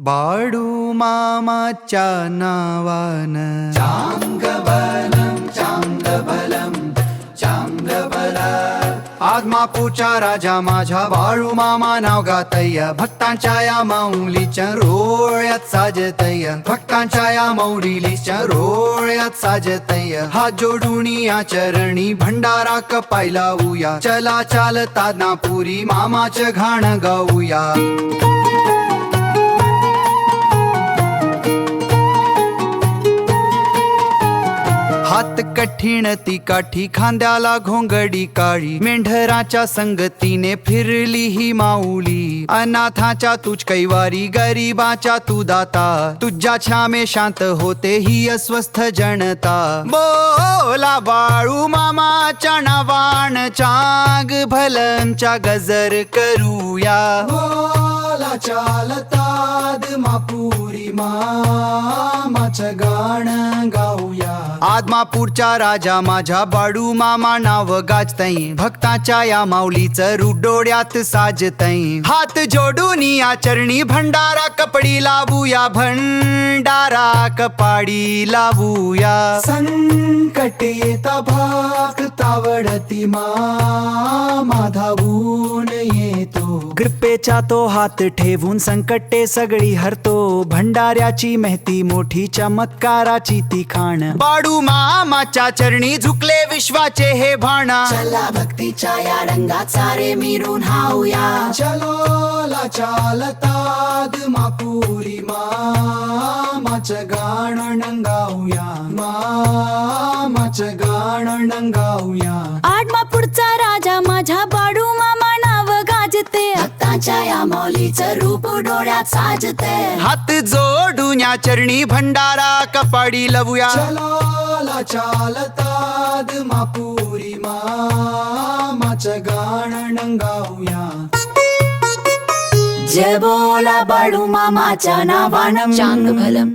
बाळू मामाच्या नावानं चांगभलं चांगभलं चांगभलं आदमापूरचा राजा माझा बाळू मामा नाव गातय भक्तांच्या या माऊलीच्या रोळ्यात साजतय भक्तांच्या या माऊलीच्या रोळ्यात साजतय हात जोडून या चरणी भंडारा कपायला उया चला चालता नापुरी मामाचं घाण गाऊया हात कठीण ती काठी खांद्याला घोंगडी काळी मेंढराच्या संगतीने फिरली ही माऊली अनाथाच्या तुझ कैवारी गरीबाच्या तू दाता तुझ्या छामे शांत होते ही अस्वस्थ जनता बोला बाळू मामाच्या नावान चांग भलमच्या गजर करूया बोला चालताद मापुरी मामाचं गाणं गाऊया आदमापूरचा राजा माझा बाळू मामा नाव गाजतय भक्ताच्या या माऊलीचं रूप डोळ्यात साजतय हात जोडून या चरणी भंडारा कपडी लावूया भंडारा कपाडी लावूया संकट येता भाग तावडती मामा धावून येतो कृपेचा तो हात ठेवून संकटे सगळी हरतो भंडाऱ्याची महती मोठी चमत्काराची ती खाण बाळू मामाच्या चरणी झुकले विश्वाचे हे भाणा चला भक्तीच्या या रंगात सारे मिरून हाऊया चलो चालताद मापुरी मामाचं गाणं गाऊया मामाचं गाणं गाऊया आदमापूरचा राजा माझा बाळू मामा नाव गाजते भक्तांच्या या मौलीचं रूप डोळ्यात साजते हात जोडून या चरणी भंडारा कपाडी लवूया चलो चालताद मापुरी मामाचं गाणं गाऊया जय बोला बाळू मामाच्या नावानं चांग भलं